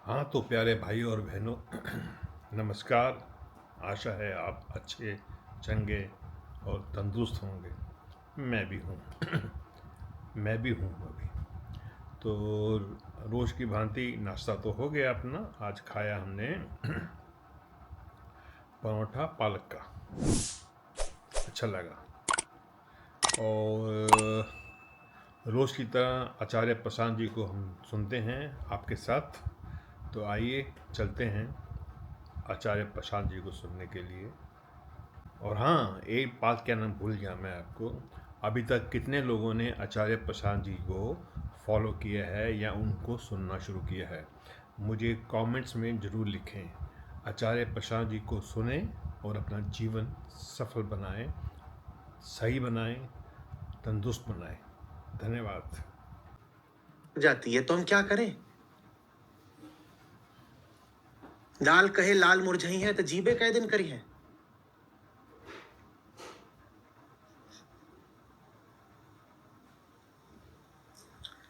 हाँ तो प्यारे भाई और बहनों, नमस्कार। आशा है आप अच्छे, चंगे और तंदुरुस्त होंगे। मैं भी हूँ। मैं भी हूँ अभी। तो रोज़ की भांति नाश्ता तो हो गया अपना। आज खाया हमने परोठा पालक का। अच्छा लगा। और रोज़ की तरह आचार्य प्रशांत जी को हम सुनते हैं आपके साथ। तो आइए चलते हैं आचार्य प्रशांत जी को सुनने के लिए। और हाँ, एक बात कहना भूल गया मैं आपको। अभी तक कितने लोगों ने आचार्य प्रशांत जी को फॉलो किया है या उनको सुनना शुरू किया है, मुझे कमेंट्स में ज़रूर लिखें। आचार्य प्रशांत जी को सुने और अपना जीवन सफल बनाएं, सही बनाएं, तंदुरुस्त बनाएं। धन्यवाद। जाती है तो हम क्या करें? दाल कहे लाल मुरझई है तो जीबे कई दिन करी है।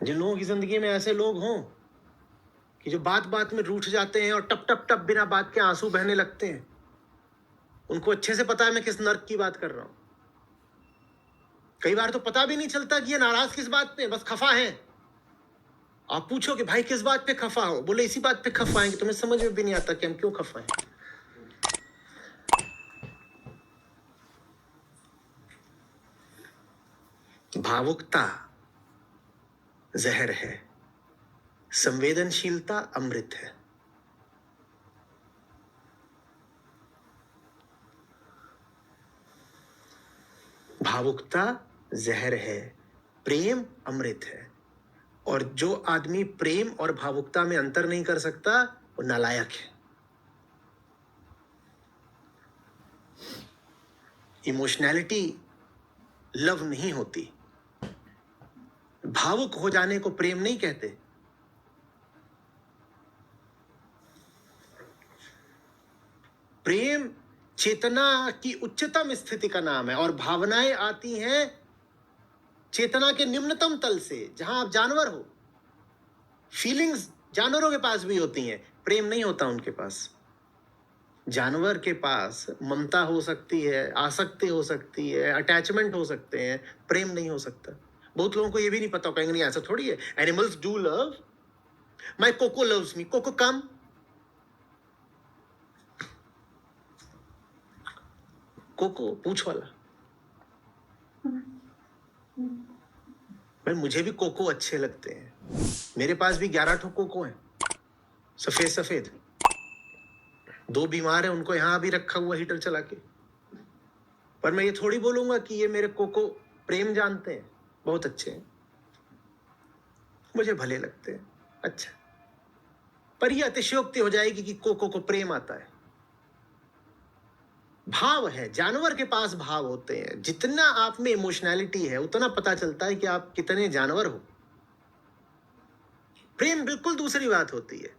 जिन लोगों की जिंदगी में ऐसे लोग हों कि जो बात बात में रूठ जाते हैं और टप टप टप बिना बात के आंसू बहने लगते हैं, उनको अच्छे से पता है मैं किस नर्क की बात कर रहा हूं। कई बार तो पता भी नहीं चलता कि ये नाराज किस बात पे, बस खफा है। आप पूछो कि भाई किस बात पे खफा हो, बोले इसी बात पे खफा है कि तुम्हें समझ में भी नहीं आता कि हम क्यों खफा हैं। भावुकता जहर है, संवेदनशीलता अमृत है। भावुकता जहर है, प्रेम अमृत है। और जो आदमी प्रेम और भावुकता में अंतर नहीं कर सकता वो नालायक है। इमोशनैलिटी लव नहीं होती। भावुक हो जाने को प्रेम नहीं कहते। प्रेम चेतना की उच्चतम स्थिति का नाम है और भावनाएं आती हैं चेतना के निम्नतम तल से, जहां आप जानवर हो। फीलिंग्स जानवरों के पास भी होती हैं, प्रेम नहीं होता उनके पास। जानवर के पास ममता हो सकती है, आसक्ति हो सकती है, अटैचमेंट हो सकते हैं, प्रेम नहीं हो सकता। बहुत लोगों को ये भी नहीं पता, कहेंगे नहीं ऐसा थोड़ी है, animals do love. My Coco loves me, Coco come. Coco पूछ वाला। भाई मुझे भी कोको अच्छे लगते हैं। मेरे पास भी 11 ठो कोको हैं, सफेद सफेद। 2 बीमार हैं, उनको यहां भी रखा हुआ हीटर चला के। पर मैं ये थोड़ी बोलूंगा कि ये मेरे कोको प्रेम जानते हैं, बहुत अच्छे हैं, मुझे भले लगते हैं। अच्छा, पर यह अतिशयोक्ति हो जाएगी कि कोको को प्रेम आता है। भाव है, जानवर के पास भाव होते हैं। जितना आप में इमोशनैलिटी है उतना पता चलता है कि आप कितने जानवर हो। प्रेम बिल्कुल दूसरी बात होती है।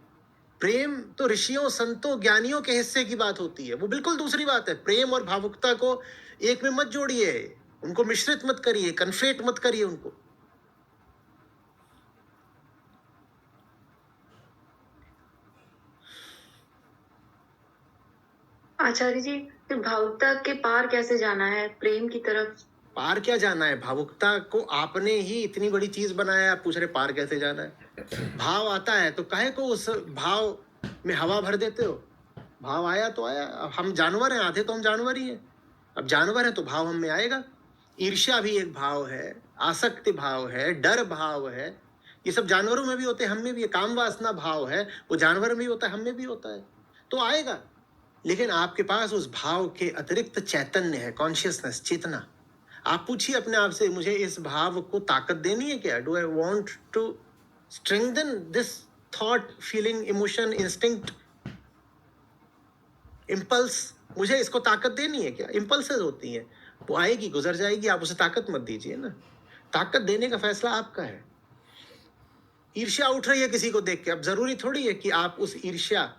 प्रेम तो ऋषियों, संतों, ज्ञानियों के हिस्से की बात होती है, वो बिल्कुल दूसरी बात है। प्रेम और भावुकता को एक में मत जोड़िए, उनको मिश्रित मत करिए, कन्फेट मत करिए उनको। आचार्य जी, फिर भावुकता के पार कैसे जाना है प्रेम की तरफ? पार क्या जाना है? भावुकता को आपने ही इतनी बड़ी चीज बनाया, आप पूछ रहे पार कैसे जाना है? भाव आता है तो काहे को उस भाव में हवा भर देते हो? भाव आया तो आया। अब हम जानवर हैं, आधे तो हम जानवर ही हैं। अब जानवर हैं तो भाव हम में आएगा। ईर्ष्या भी एक भाव है, आसक्ति भाव है, डर भाव है। ये सब जानवरों में भी होते हैं, हम में भी है। काम वासना भाव है, वो जानवर में भी होता है, हम में भी होता है, तो आएगा। लेकिन आपके पास उस भाव के अतिरिक्त चैतन्य है, कॉन्शियसनेस, चेतना। आप पूछिए अपने आप से, मुझे इस भाव को ताकत देनी है क्या? Do I want to strengthen this thought, feeling, emotion, instinct, impulse? मुझे इसको ताकत देनी है क्या? इम्पल्सेस होती हैं, वो आएगी गुजर जाएगी, आप उसे ताकत मत दीजिए ना। ताकत देने का फैसला आपका है। ईर्ष्या उठ रही है किसी को देख के, अब जरूरी थोड़ी है कि आप उस ईर्ष्या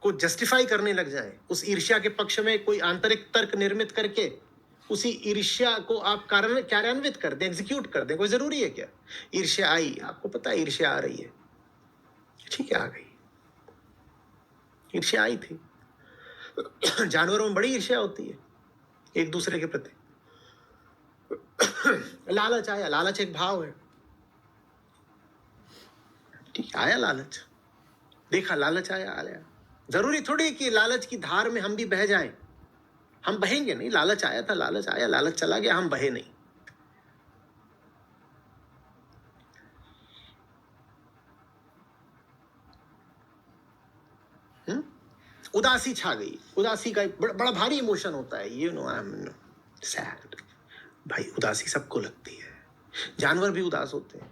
को जस्टिफाई करने लग जाए, उस ईर्ष्या के पक्ष में कोई आंतरिक तर्क निर्मित करके उसी ईर्ष्या को आप कार्यान्वित कर दें, एग्जीक्यूट कर दें। कोई जरूरी है क्या? ईर्ष्या आई, आपको पता है ईर्ष्या आ रही है, ठीक है, आ गई। ईर्ष्या आई थी। जानवरों में बड़ी ईर्ष्या होती है एक दूसरे के प्रति। लालच आया, लालच एक भाव है। ठीक है, आया लालच, देखा लालच आया। जरूरी थोड़ी कि लालच की धार में हम भी बह जाएं। हम बहेंगे नहीं। लालच आया था, लालच आया, लालच चला गया, हम बहे नहीं। उदासी छा गई। उदासी का एक बड़ा भारी इमोशन होता है, you know, I am sad. भाई उदासी सबको लगती है, जानवर भी उदास होते हैं।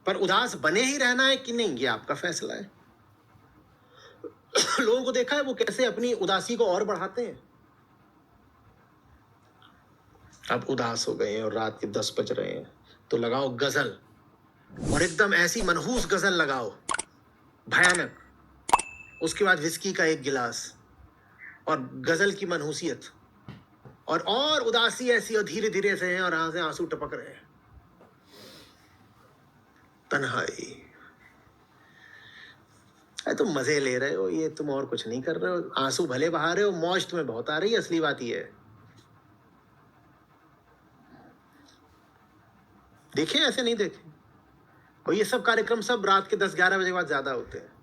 पर उदास बने ही रहना है कि नहीं, ये आपका फैसला है। लोगों को देखा है वो कैसे अपनी उदासी को और बढ़ाते हैं। अब उदास हो गए हैं और रात के 10 बज रहे हैं, तो लगाओ गजल, और एकदम ऐसी मनहूस गजल लगाओ, भयानक। उसके बाद विस्की का एक गिलास और गजल की मनहूसियत, और उदासी ऐसी, और धीरे धीरे से हैं और यहां से आंसू टपक रहे हैं। तन्हाई। तुम मजे ले रहे हो, ये तुम और कुछ नहीं कर रहे हो। आंसू भले बहा रहे हो, मौज तुम्हें बहुत आ रही है, असली बात ये है। देखे ऐसे नहीं देखे? और ये सब कार्यक्रम सब रात के 10-11 बजे के बाद ज्यादा होते हैं,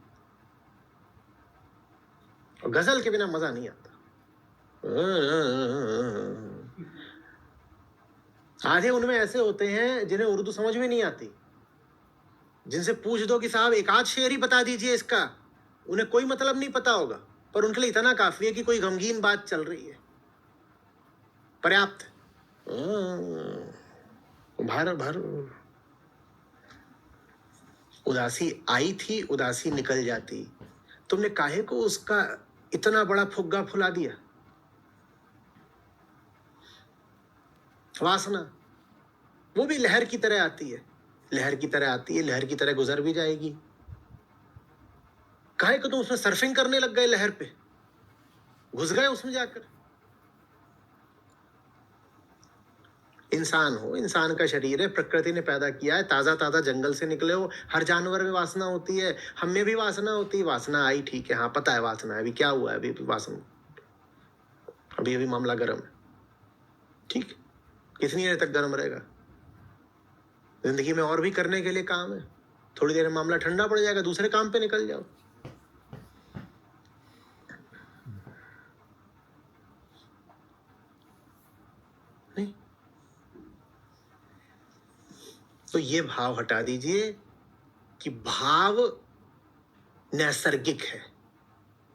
और गजल के बिना मजा नहीं आता। आधे उनमें ऐसे होते हैं जिन्हें उर्दू समझ में नहीं आती, जिनसे पूछ दो कि साहब एक आध शेर ही बता दीजिए इसका, उन्हें कोई मतलब नहीं पता होगा, पर उनके लिए इतना काफी है कि कोई गमगीन बात चल रही है, पर्याप्त। भर भर उदासी आई थी, उदासी निकल जाती। तुमने काहे को उसका इतना बड़ा फुग्गा फुला दिया? वासना वो भी लहर की तरह आती है, लहर की तरह आती है, लहर की तरह गुजर भी जाएगी। काहे को तुम उसमें सर्फिंग करने लग गए, लहर पे घुस गए उसमें जाकर। इंसान हो, इंसान का शरीर है, प्रकृति ने पैदा किया है, ताजा ताजा जंगल से निकले हो। हर जानवर में वासना होती है, हम में भी वासना होती है। वासना आई, ठीक है, हाँ पता है वासना है। अभी क्या हुआ है? अभी वासना, अभी मामला गर्म है। ठीक, कितनी देर तक गर्म रहेगा? जिंदगी में और भी करने के लिए काम है। थोड़ी देर में मामला ठंडा पड़ जाएगा, दूसरे काम पे निकल जाओ। नहीं, तो ये भाव हटा दीजिए कि भाव नैसर्गिक है,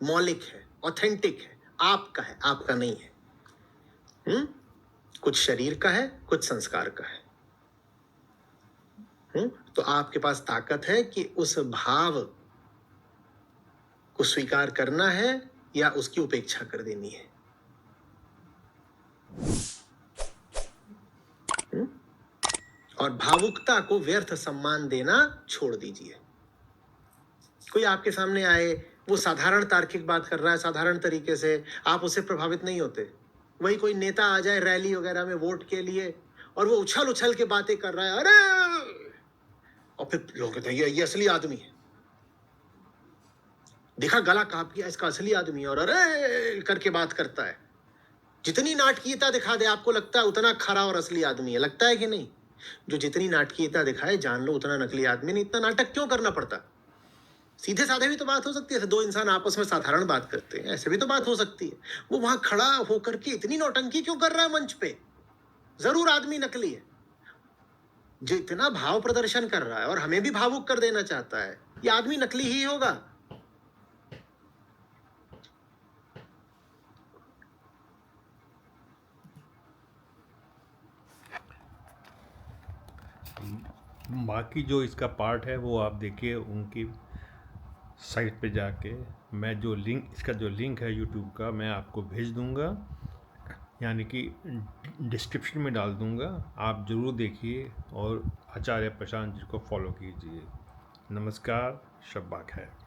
मौलिक है, ऑथेंटिक है, आपका है, आपका नहीं है। कुछ शरीर का है, कुछ संस्कार का है। तो आपके पास ताकत है कि उस भाव को स्वीकार करना है या उसकी उपेक्षा कर देनी है। और भावुकता को व्यर्थ सम्मान देना छोड़ दीजिए। कोई आपके सामने आए, वो साधारण तार्किक बात कर रहा है, साधारण तरीके से, आप उससे प्रभावित नहीं होते। वही कोई नेता आ जाए रैली वगैरह में वोट के लिए, और वो उछल उछल के बातें कर रहा है, अरे, और फिर लोग कहते हैं ये असली आदमी है, देखा गला काप किया, इसका असली आदमी है, और अरे करके बात करता है। जितनी नाटकीयता दिखा दे, आपको लगता है उतना खरा और असली आदमी है। लगता है कि नहीं? जो जितनी नाटकीयता दिखाए, जान लो उतना नकली आदमी नहीं। इतना नाटक क्यों करना पड़ता? सीधे साधे भी तो बात हो सकती है। दो इंसान आपस में साधारण बात करते हैं, ऐसे भी तो बात हो सकती है। वो वहां खड़ा होकर के इतनी नौटंकी क्यों कर रहा है मंच पे? जरूर आदमी नकली है, जो इतना भाव प्रदर्शन कर रहा है और हमें भी भावुक कर देना चाहता है, ये आदमी नकली ही होगा। बाकी जो इसका पार्ट है वो आप देखिए उनकी साइट पे जाके। मैं जो लिंक, इसका जो लिंक है यूट्यूब का, मैं आपको भेज दूंगा, यानी कि डिस्क्रिप्शन में डाल दूंगा। आप ज़रूर देखिए और आचार्य प्रशांत जी को फॉलो कीजिए। नमस्कार, शब्बा खैर।